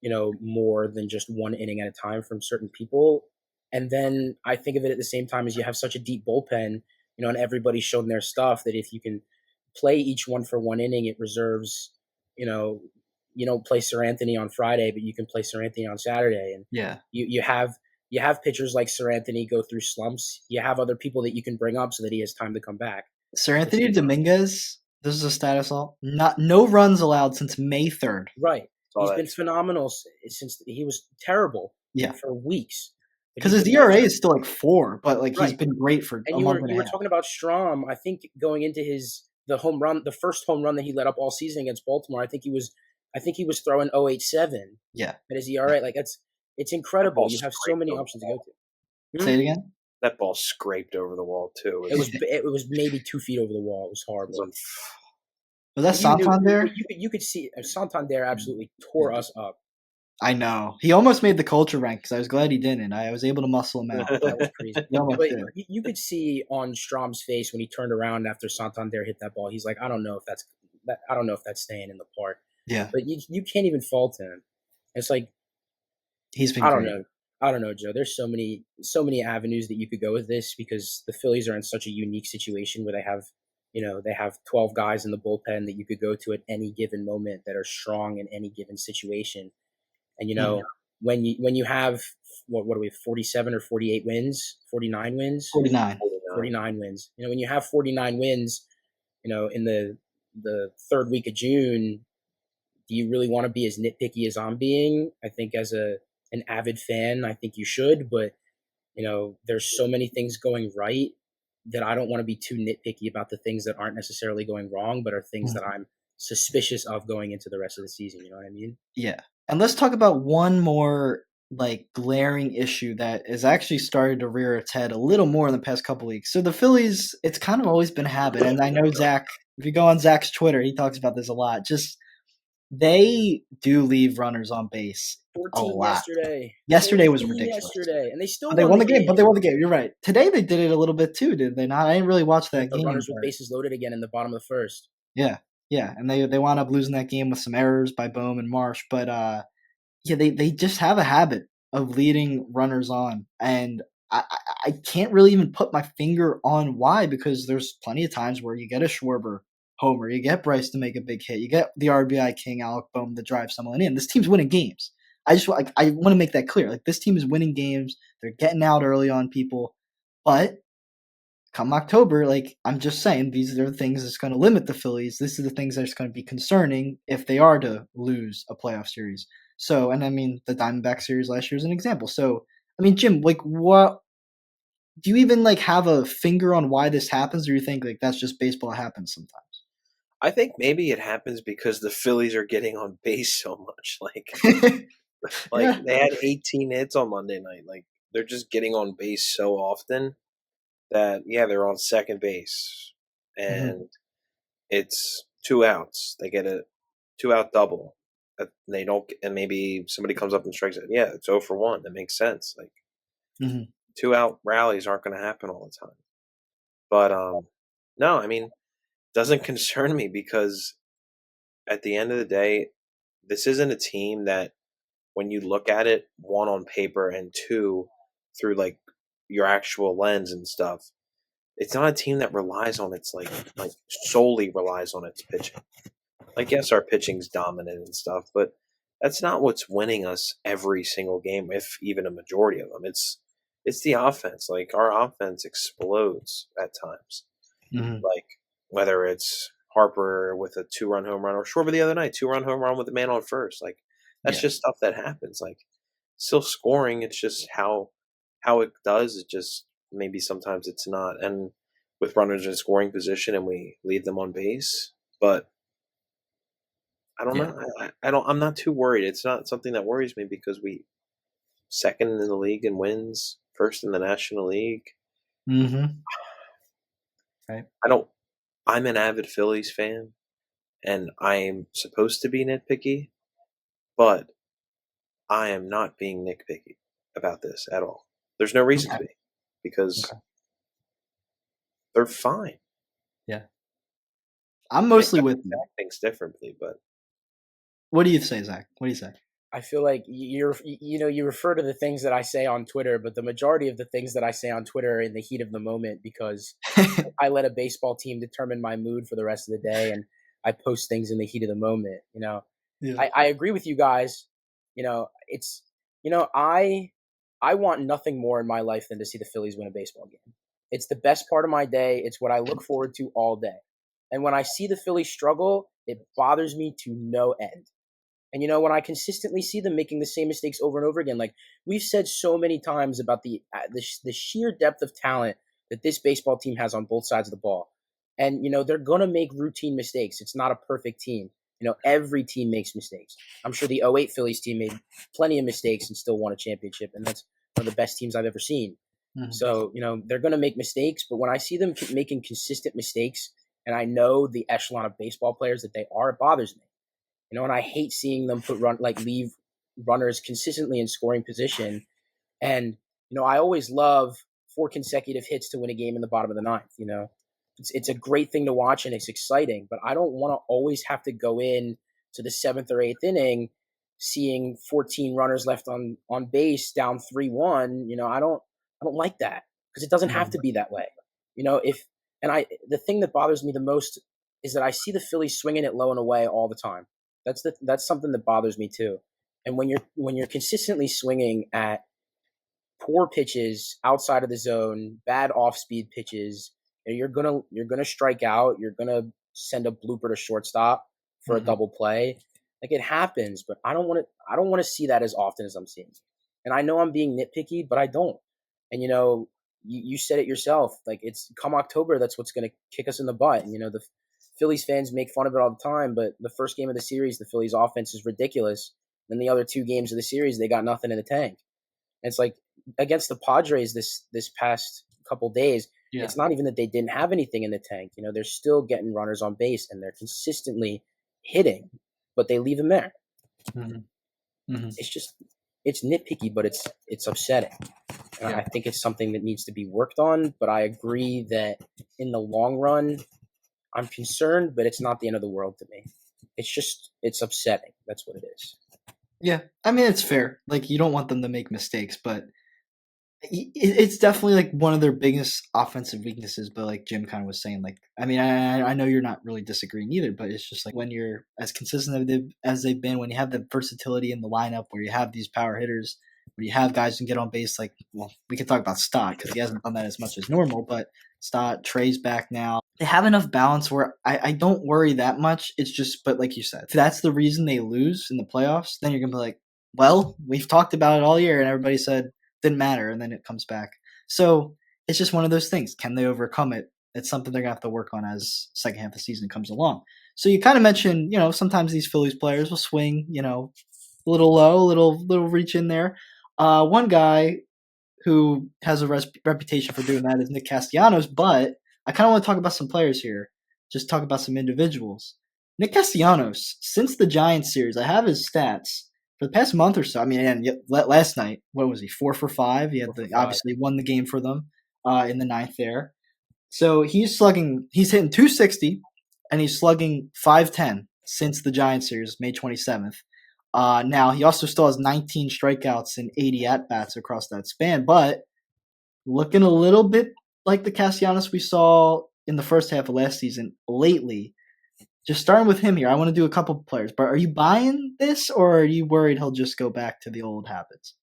more than just 1 inning at a time from certain people. And then I think of it at the same time as you have such a deep bullpen, and everybody's shown their stuff that if you can play each one for 1 inning, it reserves, you don't play Sir Anthony on Friday, but you can play Sir Anthony on Saturday. And you have pitchers like Sir Anthony go through slumps. You have other people that you can bring up so that he has time to come back. Sir Anthony Dominguez, this is a status all. No runs allowed since May 3rd. Right. He's been phenomenal since he was terrible Yeah, for weeks. But because he's his been ERA is still like 4, but like he's right. been great for And a you month were and a you were half. talking about Strom. I think going into the first home run that he let up all season against Baltimore. I think he was throwing 0.87 Yeah, at his yeah. ERA. Like it's That incredible. ball You have so scraped many over the options to go wall. to. Say it again. That ball scraped over the wall too. It was maybe 2 feet over the wall. It was It was horrible. Was that But you knew Santander? you could see Santander absolutely tore Yeah. us up. I know. He almost made the culture rank because I was glad he didn't. I was able to muscle him out, but That was crazy. he almost But did. you could see on Strom's face when he turned around after Santander hit that ball. He's like, I don't know if that's staying in the park. Yeah, But you can't even fault him. It's like he's been I don't great. know. I don't know, Joe. There's so many avenues that you could go with this because the Phillies are in such a unique situation where they have 12 guys in the bullpen that you could go to at any given moment that are strong in any given situation. And Mhm. when you have what are we 47 or 48 wins, 49 wins, 49. 49 wins. When you have 49 wins, in the third week of June, do you really want to be as nitpicky as I'm being? I think as an avid fan, I think you should, but there's so many things going right that I don't want to be too nitpicky about the things that aren't necessarily going wrong, but are things that Mhm. I'm suspicious of going into the rest of the season. You know what I mean? Yeah. And let's talk about one more like glaring issue that is actually starting to rear its head a little more in the past couple weeks. So the Phillies, it's kind of always been a habit, and I know Zach. If you go on Zach's Twitter, he talks about this a lot. Just they do leave runners on base a 14 lot. yesterday. Yesterday was 14 ridiculous. yesterday, and they still But they won won the the game. But game. they won the game. You're right. Today they did it a little bit too, did they not? I didn't really watch With that the game, runners with but bases loaded again in the bottom of the first. yeah, yeah. And they wound up losing that game with some errors by Bohm and Marsh. But yeah, they just have a habit of leading runners on, and I can't really even put my finger on why because there's plenty of times where you get a Schwarber homer, you get Bryce to make a big hit, you get the RBI king Alec Bohm to drive someone in. This team's winning games. I want to make that clear. Like this team is winning games. They're getting out early on people, but come October, like I'm just saying, these are the things that's going to limit the Phillies. This is the things that's going to be concerning if they are to lose a playoff series. So, and I mean, the Diamondback series last year is an example. So, I mean, Jim, like, what do you even like have a finger on why this happens, or you think like that's just baseball happens sometimes? I think maybe it happens because the Phillies are getting on base so much. Like Yeah. they had 18 hits on Monday night. Like they're just getting on base so often that yeah, they're on second base Hmm. and it's 2 outs. They get a 2 out double. They don't, and maybe somebody comes up and strikes it. Yeah, it's 0 for 1. That makes sense. Like Hmm. 2 out rallies aren't going to happen all the time. But no, I mean, doesn't concern me because at the end of the day, this isn't a team that when you look at it, one on paper and two through like your actual lens and stuff, it's not a team that relies on its like solely relies on its pitching. Like yes, our pitching's dominant and stuff, but that's not what's winning us every single game, if even a majority of them. It's the offense. Like our offense explodes at times. Hmm. Like whether it's Harper with a 2-run home run or Schwarber the other night, 2-run home run with a man on first. Like that's Yeah. just stuff that happens. Like still scoring, it's just how it does. It just maybe sometimes it's not. And with runners in scoring position and we leave them on base, but I don't Yeah. know. I don't. I'm not too worried. It's not something that worries me because we second in the league in wins, first in the National League. Hmm. Right. I don't. I'm an avid Phillies fan, and I'm supposed to be nitpicky, but I am not being nitpicky about this at all. There's no reason to Okay. be because Okay. they're fine. Yeah. I'm Maybe mostly with you. Zach thinks differently, but What do you say, Zach? What do you say? I feel like you refer to the things that I say on Twitter, but the majority of the things that I say on Twitter are in the heat of the moment because I let a baseball team determine my mood for the rest of the day, and I post things in the heat of the moment. Yeah. I agree with you guys. It's I want nothing more in my life than to see the Phillies win a baseball game. It's the best part of my day. It's what I look forward to all day. And when I see the Phillies struggle, it bothers me to no end. And, when I consistently see them making the same mistakes over and over again, like we've said so many times about the sheer depth of talent that this baseball team has on both sides of the ball. And, they're going to make routine mistakes. It's not a perfect team. Every team makes mistakes. I'm sure the '08 Phillies team made plenty of mistakes and still won a championship. And that's one of the best teams I've ever seen. Mhm. So, they're going to make mistakes. But when I see them making consistent mistakes, and I know the echelon of baseball players that they are, it bothers me. And I hate seeing them leave runners consistently in scoring position. And, I always love 4 consecutive hits to win a game in the bottom of the ninth. It's a great thing to watch and it's exciting, but I don't want to always have to go in to the 7th or 8th inning seeing 14 runners left on base down 3-1. I don't like that because it doesn't have to be that way. The thing that bothers me the most is that I see the Phillies swinging it low and away all the time. That's something that bothers me too. And when you're consistently swinging at poor pitches outside of the zone, bad off-speed pitches, you're gonna strike out. You're gonna send a blooper to shortstop for a double play. Like it happens, but I don't want to see that as often as I'm seeing. And I know I'm being nitpicky, but I don't. And you said it yourself. Like it's come October, that's what's gonna kick us in the butt. And the Phillies fans make fun of it all the time, but the first game of the series, the Phillies offense is ridiculous. Then the other 2 games of the series, they got nothing in the tank. And it's like against the Padres this past couple days, it's not even that they didn't have anything in the tank. They're still getting runners on base and they're consistently hitting, but they leave them there. It's nitpicky, but it's upsetting. And I think it's something that needs to be worked on, but I agree that in the long run, I'm concerned, but it's not the end of the world to me. It's upsetting. That's what it is. Yeah, I mean, it's fair. Like, you don't want them to make mistakes, but it's definitely like one of their biggest offensive weaknesses. But like Jim kind of was saying, like, I mean, I know you're not really disagreeing either, but it's just like when you're as consistent as they've been, when you have the versatility in the lineup, where you have these power hitters, where you have guys who can get on base, like, well, we could talk about Stott because he hasn't done that as much as normal, but Stott, Trey's back now. They have enough balance where I don't worry that much. It's just, but like you said, if that's the reason they lose in the playoffs, then you're going to be like, well, we've talked about it all year and everybody said didn't matter, and then it comes back. So it's just one of those things. Can they overcome it? It's something they're going to have to work on as second half of the season comes along. So you kind of mentioned, sometimes these Phillies players will swing, a little low, little reach in there. One guy who has a reputation for doing that is Nick Castellanos, but I kind of want to talk about some players here. Just talk about some individuals. Nick Castellanos, since the Giants series, I have his stats for the past month or so. I mean, and last night, what was he? 4 for 5. He had obviously won the game for them in the ninth there. So he's hitting 260, and he's slugging 510 since the Giants series, May 27th. Now, he also still has 19 strikeouts and 80 at-bats across that span, but looking a little bit like the Castellanos we saw in the first half of last season lately. Just starting with him here, I want to do a couple of players, but are you buying this, or are you worried he'll just go back to the old habits?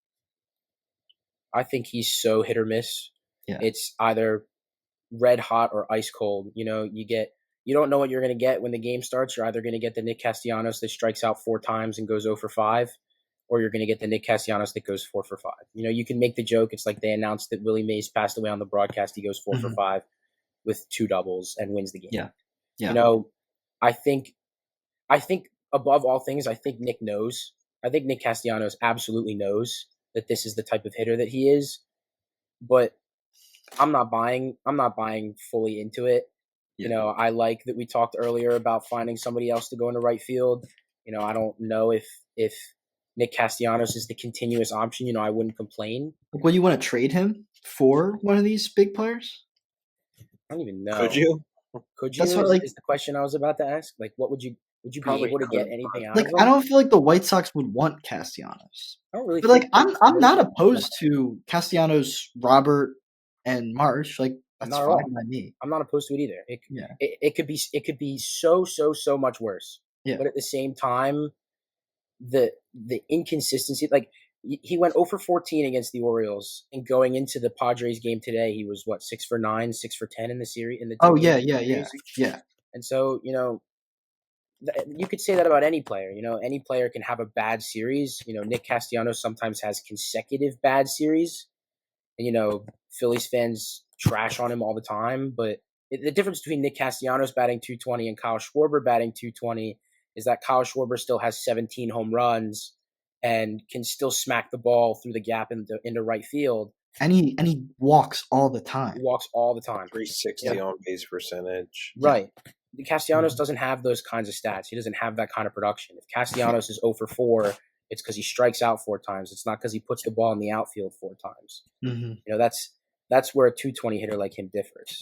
I think he's so hit or miss. Yeah. It's either red hot or ice cold. You don't know what you're going to get when the game starts. You're either going to get the Nick Castellanos that strikes out 4 times and goes 0 for 5, or you're going to get the Nick Castellanos that goes 4 for 5. You can make the joke. It's like they announced that Willie Mays passed away on the broadcast. He goes 4 for 5 with 2 doubles and wins the game. Yeah. I think above all things, I think Nick knows. I think Nick Castellanos absolutely knows that this is the type of hitter that he is. But I'm not buying fully into it. Yeah. I like that we talked earlier about finding somebody else to go into right field. I don't know if Nick Castellanos is the continuous option. I wouldn't complain. Would you want to trade him for one of these big players? I don't even know. Could you? That's what, is the question I was about to ask. Like, what would you be able to get anything out of him? I don't feel like the White Sox would want Castellanos. I don't really. But like, I'm not opposed to Castellanos, Robert, and Marsh. Like, that's fine by me. I'm not opposed to it either. It could be so much worse. Yeah. But at the same time, the inconsistency, like he went 0 for 14 against the Orioles, and going into the Padres game today, he was 6 for 9, 6 for 10 in the series. Yeah. And so you could say that about any player. Any player can have a bad series. Nick Castellanos sometimes has consecutive bad series. And, Phillies fans trash on him all the time. But the difference between Nick Castellanos batting 220 and Kyle Schwarber batting 220 is that Kyle Schwarber still has 17 home runs and can still smack the ball through the gap into right field. And he walks all the time. He walks all the time. 360 on base percentage. Right. Castellanos doesn't have those kinds of stats. He doesn't have that kind of production. If Castellanos is 0 for 4, it's because he strikes out 4 times. It's not because he puts the ball in the outfield 4 times. Mm-hmm. That's where a 220 hitter like him differs.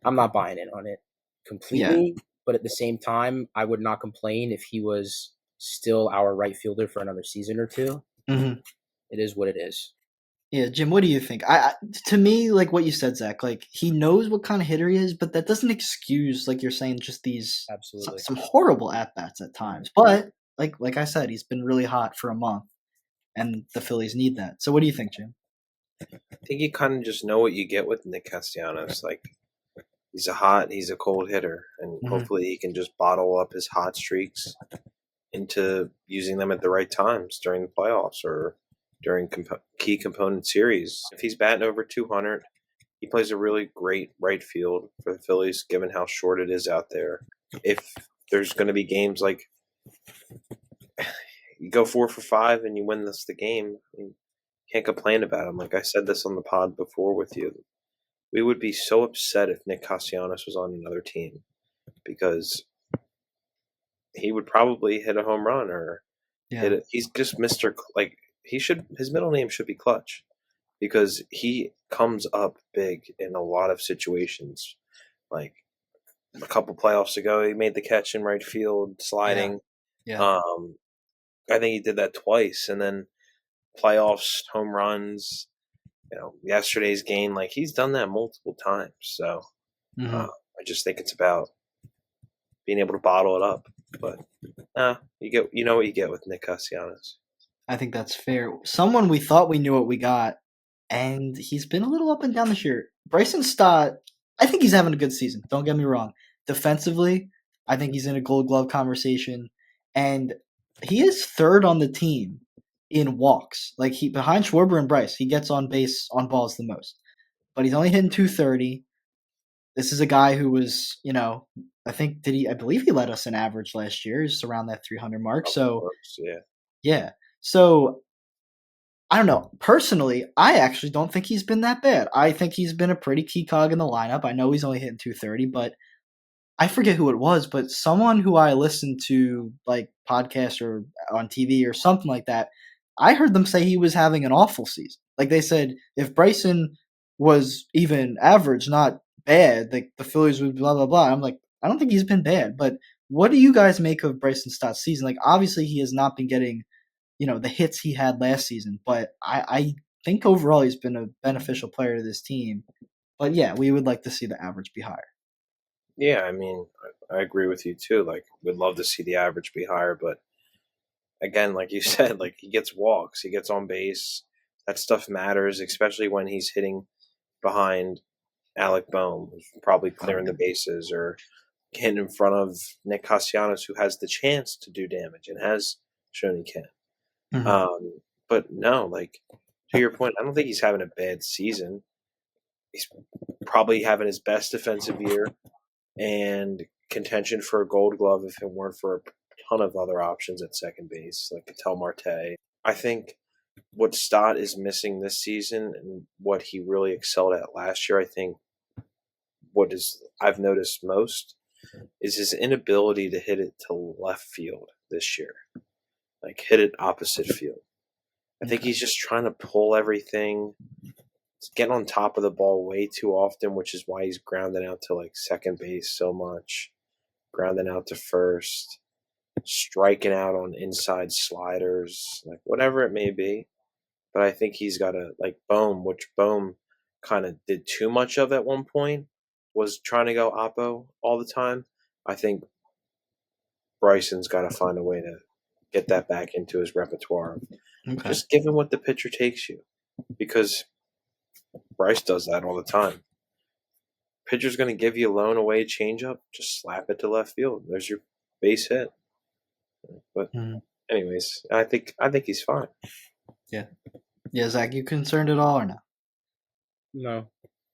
I'm not buying in on it completely, but at the same time, I would not complain if he was still our right fielder for another season or 2. Mm-hmm. It is what it is. Yeah, Jim, what do you think? To me, like what you said, Zach, like he knows what kind of hitter he is, but that doesn't excuse, like you're saying, just these Absolutely some horrible at bats at times. But like I said, he's been really hot for a month, and the Phillies need that. So what do you think, Jim? I think you kind of just know what you get with Nick Castellanos. Like he's a cold hitter, and hopefully he can just bottle up his hot streaks into using them at the right times during the playoffs or during key component series. If he's batting over 200, he plays a really great right field for the Phillies, given how short it is out there. If there's going to be games like you go 4 for 5 and you win the game, you can't complain about him. Like I said this on the pod before with you, we would be so upset if Nick Castellanos was on another team because he would probably hit a home run or hit it. He's just Mr. His middle name should be Clutch because he comes up big in a lot of situations. Like a couple playoffs ago, he made the catch in right field, sliding. Yeah. I think he did that twice, and then playoffs, home runs. Yesterday's game, like he's done that multiple times. So I just think it's about being able to bottle it up. But you know what you get with Nick Castellanos. I think that's fair. Someone we thought we knew what we got, and he's been a little up and down this year. Bryson Stott, I think he's having a good season. Don't get me wrong. Defensively, I think he's in a Gold Glove conversation, and he is third on the team in walks. Like behind Schwarber and Bryce, he gets on base on balls the most, but he's only hitting 230. This is a guy who was, I believe he led us in average last year, just around that 300 mark. So yeah. So, I don't know. Personally, I actually don't think he's been that bad. I think he's been a pretty key cog in the lineup. I know he's only hitting 230, but I forget who it was, but someone who I listened to, like podcasts or on TV or something like that, I heard them say he was having an awful season. Like they said, if Bryson was even average, not bad, like the Phillies would blah, blah, blah. I'm like, I don't think he's been bad. But what do you guys make of Bryson Stott's season? Like, obviously he has not been getting the hits he had last season. But I think overall he's been a beneficial player to this team. But yeah, we would like to see the average be higher. Yeah, I mean, I agree with you too. Like, we'd love to see the average be higher, but again, like you said, like he gets walks, he gets on base. That stuff matters, especially when he's hitting behind Alec Boehm, who's probably clearing the bases, or getting in front of Nick Castellanos, who has the chance to do damage and has shown he can. But no, like to your point, I don't think he's having a bad season. He's probably having his best defensive year and contention for a Gold Glove if it weren't for a ton of other options at second base, like Ketel Marte. I think what Stott is missing this season and what he really excelled at last year, I think I've noticed most is his inability to hit it to left field this year. Like hit it opposite field. I think he's just trying to pull everything. He's getting on top of the ball way too often, which is why he's grounding out to like second base so much, grounding out to first, striking out on inside sliders, like whatever it may be. But I think he's got a like Boehm, which Boehm kind of did too much of at one point, was trying to go oppo all the time. I think Bryson's got to find a way to get that back into his repertoire. Okay. Just give him what the pitcher takes you, because Bryce does that all the time. pitcher's going to give you a lone away changeup, just slap it to left field. There's your base hit. But anyways, I think he's fine. Yeah. Yeah, Zach, you concerned at all or no? No.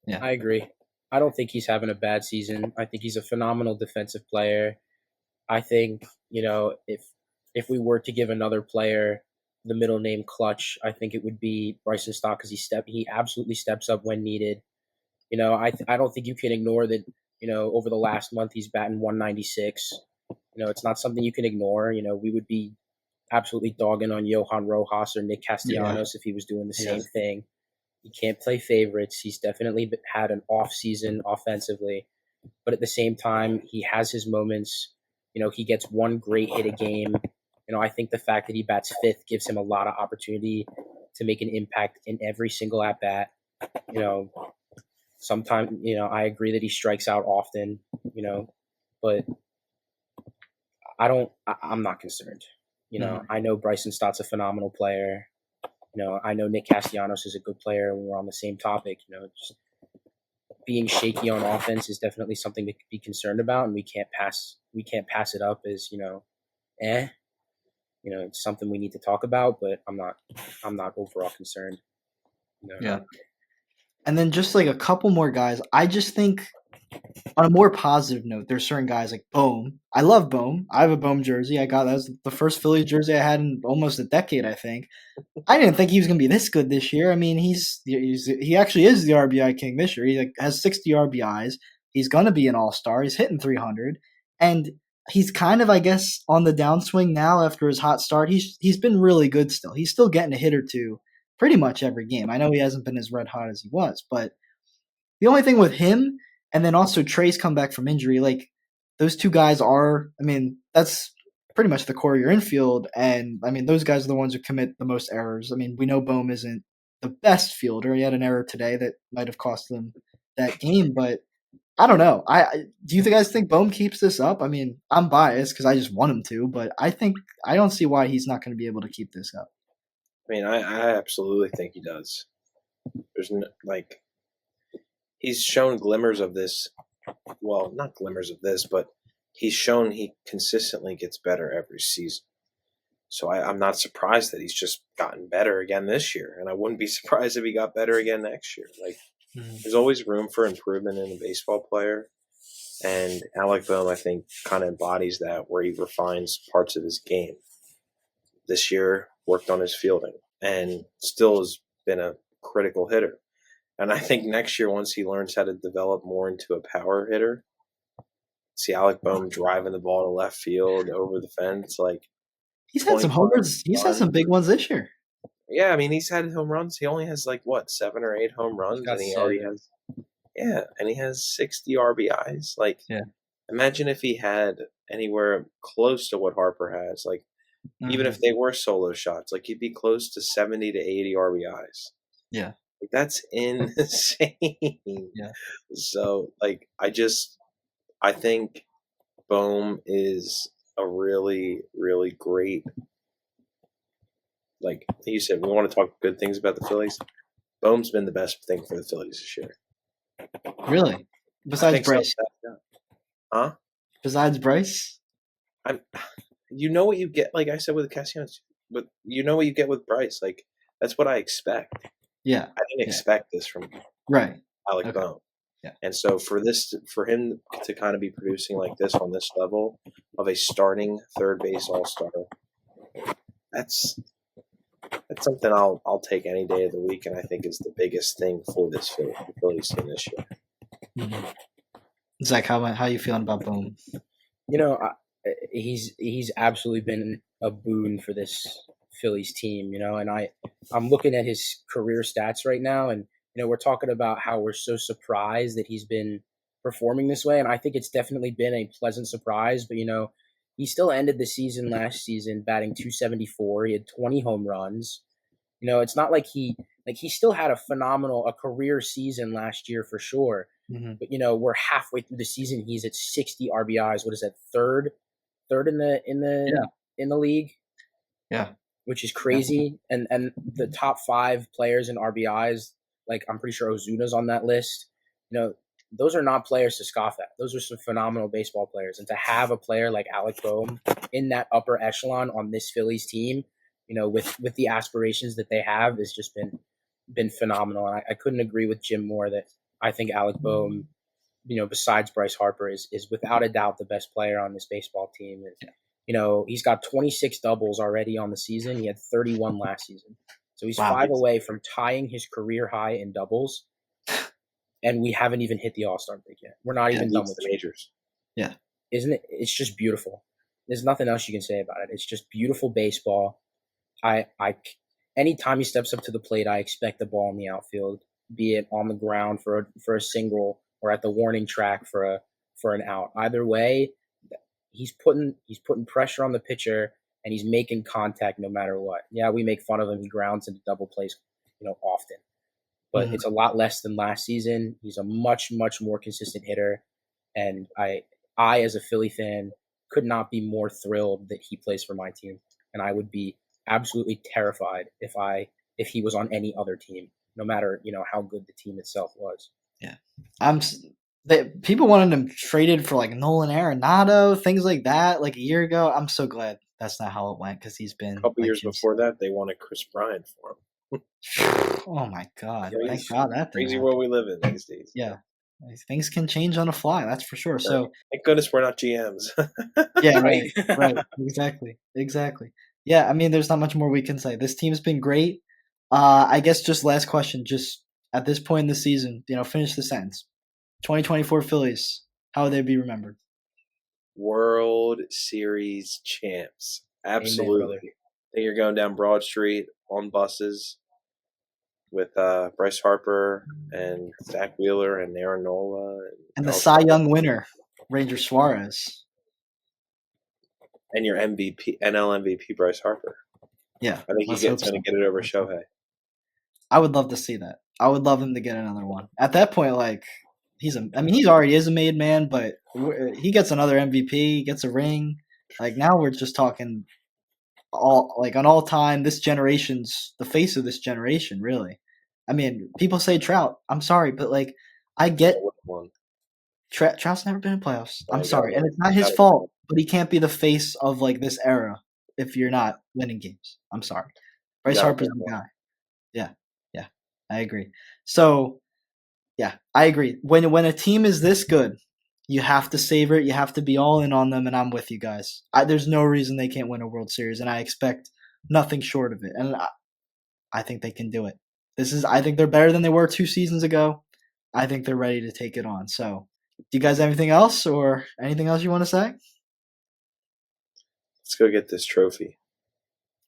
Yeah. I agree. I don't think he's having a bad season. I think he's a phenomenal defensive player. I think, if we were to give another player the middle name Clutch, I think it would be Bryson Stott because he absolutely steps up when needed. I don't think you can ignore that, over the last month he's batting 196. It's not something you can ignore. We would be absolutely dogging on Johan Rojas or Nick Castellanos if he was doing the same thing. He can't play favorites. He's definitely had an off season offensively, but at the same time, he has his moments. He gets one great hit a game. I think the fact that he bats fifth gives him a lot of opportunity to make an impact in every single at bat. Sometimes, I agree that he strikes out often, but I'm not concerned. I know Bryson Stott's a phenomenal player. I know Nick Castellanos is a good player when we're on the same topic. Just being shaky on offense is definitely something to be concerned about, and we can't pass it up as, it's something we need to talk about, but I'm not overall concerned. Yeah. And then just like a couple more guys, I just think on a more positive note, there's certain guys like Bohm. I love Bohm. I have a Bohm jersey. That was the first Philly jersey I had in almost a decade, I think. I didn't think he was going to be this good this year. I mean, he actually is the RBI king this year. He has 60 RBIs. He's going to be an all-star. He's hitting 300. And he's kind of, I guess, on the downswing now after his hot start. He's been really good still. He's still getting a hit or two pretty much every game. I know he hasn't been as red hot as he was, but the only thing with him and then also Trey's come back from injury, like those two guys that's pretty much the core of your infield. And I mean, those guys are the ones who commit the most errors. I mean, we know Bohm isn't the best fielder. He had an error today that might have cost them that game, but I don't know. Do you guys think Bohm keeps this up? I mean, I'm biased because I just want him to, but I don't see why he's not going to be able to keep this up. I mean, I absolutely think he does. There's he's shown glimmers of this. Well, not glimmers of this, but he's shown he consistently gets better every season. So I'm not surprised that he's just gotten better again this year. And I wouldn't be surprised if he got better again next year. There's always room for improvement in a baseball player. And Alec Bohm, I think, kind of embodies that, where he refines parts of his game. This year, worked on his fielding and still has been a critical hitter. And I think next year, once he learns how to develop more into a power hitter, see Alec Bohm driving the ball to left field over the fence, he's had some home runs. He's had some big ones this year. Yeah, I mean, he's had home runs. He only has 7 or 8 home runs, and he already has. Yeah, and he has 60 RBIs. Imagine if he had anywhere close to what Harper has. Even if they were solo shots, he'd be close to 70 to 80 RBIs. Yeah. That's insane. Yeah. So, I think Bohm is a really, really great. Like you said, we want to talk good things about the Phillies. Bohm's been the best thing for the Phillies this year. Really? Besides Bryce? So. Huh? Besides Bryce? You know what you get, like I said with Castellanos, but you know what you get with Bryce. That's what I expect. Yeah. I didn't expect this from Alec Bohm. Yeah. And so for him to kind of be producing like this on this level of a starting third base all-star, that's something I'll take any day of the week, and I think is the biggest thing for this Phillies team this year. Mm-hmm. Zach, how you feeling about Bohm? He's absolutely been a boon for this Phillies team, and I'm looking at his career stats right now, and we're talking about how we're so surprised that he's been performing this way, and I think it's definitely been a pleasant surprise. But he still ended the season last season batting .274. He had 20 home runs. It's not like he still had a career season last year for sure. Mm-hmm. But we're halfway through the season. He's at 60 RBIs. What is that? Third in the league. Yeah, which is crazy. Yeah. And the top 5 players in RBIs, I'm pretty sure Ozuna's on that list. those are not players to scoff at. Those are some phenomenal baseball players. And to have a player like Alec Boehm in that upper echelon on this Phillies team, with the aspirations that they have, has just been phenomenal. And I couldn't agree with Jim more that I think Alec Boehm, besides Bryce Harper, is without a doubt the best player on this baseball team. And, he's got 26 doubles already on the season. He had 31 last season. So he's 5 away from tying his career high in doubles. And we haven't even hit the All-Star break yet. We're not even done with the majors. Yeah. Isn't it? It's just beautiful. There's nothing else you can say about it. It's just beautiful baseball. Anytime he steps up to the plate, I expect the ball in the outfield, be it on the ground for a single or at the warning track for an out. Either way, he's putting pressure on the pitcher and he's making contact no matter what. Yeah, we make fun of him. He grounds into double plays, often. But it's a lot less than last season. He's a much, much more consistent hitter. And I, as a Philly fan, could not be more thrilled that he plays for my team. And I would be absolutely terrified if he was on any other team, no matter, how good the team itself was. Yeah. People wanted him traded for like Nolan Arenado, things like that, like a year ago. I'm so glad that's not how it went because he's been a couple years before that. They wanted Chris Bryant for him. Oh my God! Crazy, Thank God that crazy world we live in these days. Yeah, things can change on the fly. That's for sure. So thank goodness we're not GMs. Yeah, right, exactly. Yeah, I mean, there's not much more we can say. This team's been great. I guess just last question, just at this point in the season, finish the sentence. 2024 Phillies, how would they be remembered? World Series champs. Absolutely. Amen, I think you're going down Broad Street on buses with Bryce Harper and Zach Wheeler and Aaron Nola. And the Cy Young winner, Ranger Suarez. And your MVP, NL MVP, Bryce Harper. Yeah. I think he's going to get it over Shohei. I would love to see that. I would love him to get another one. At that point, he already is a made man, but he gets another MVP, gets a ring. Now we're just talking an all time, this generation's the face of this generation, really. I mean, people say Trout. I'm sorry, but I get Trout's never been in playoffs. I'm sorry, and it's not his fault, but he can't be the face of this era if you're not winning games. I'm sorry. Bryce Harper's the guy. Yeah, I agree. So, yeah, I agree. When a team is this good, you have to savor it. You have to be all in on them, and I'm with you guys. There's no reason they can't win a World Series, and I expect nothing short of it. And I think they can do it. I think they're better than they were 2 seasons ago. I think they're ready to take it on. So, do you guys have anything else or anything else you want to say? Let's go get this trophy.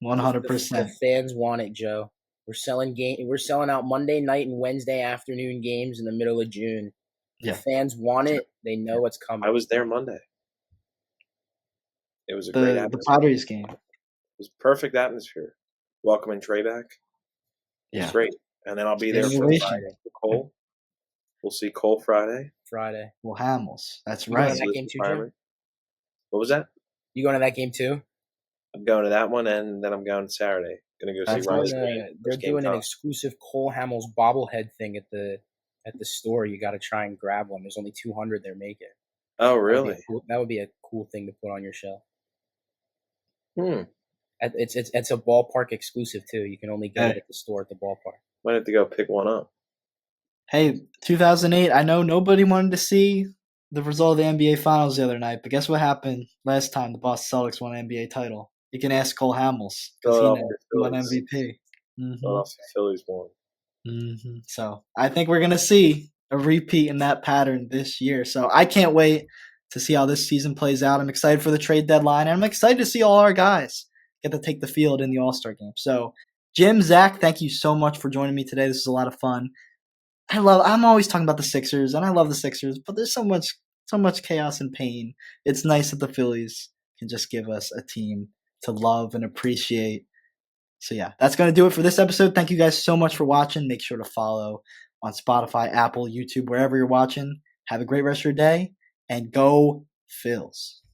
100%. The fans want it, Joe. We're selling out Monday night and Wednesday afternoon games in the middle of June. Yeah. The fans want it. They know what's coming. I was there Monday. It was a great atmosphere. The Padres game. It was perfect atmosphere. Welcoming Trey back. Yeah. It's great. And then I'll be there for Friday for Cole. We'll see Cole Friday. Well, Hamels. That's You right. going to that game too, Joe? What was that? You going to that game too? I'm going to that one, and then I'm going Saturday. Going to go see Riley. They're doing an exclusive Cole Hamels bobblehead thing at the store. You got to try and grab one. There's only 200 they're making. Oh, really? That would be a cool thing to put on your shelf. It's a ballpark exclusive too. You can only get it at the store at the ballpark. Might have to go pick one up. Hey, 2008, I know nobody wanted to see the result of the NBA Finals the other night, but guess what happened last time the Boston Celtics won an NBA title? You can ask Cole Hamels because he won MVP. Philadelphia Phillies won. So I think we're going to see a repeat in that pattern this year. So I can't wait to see how this season plays out. I'm excited for the trade deadline, and I'm excited to see all our guys get to take the field in the All-Star game. So Jim, Zach, thank you so much for joining me today. This is a lot of fun. I'm always talking about the Sixers, and I love the Sixers, but there's so much chaos and pain. It's nice that the Phillies can just give us a team to love and appreciate. So yeah, that's going to do it for this episode. Thank you guys so much for watching. Make sure to follow on Spotify, Apple, YouTube, wherever you're watching. Have a great rest of your day, and go Phils.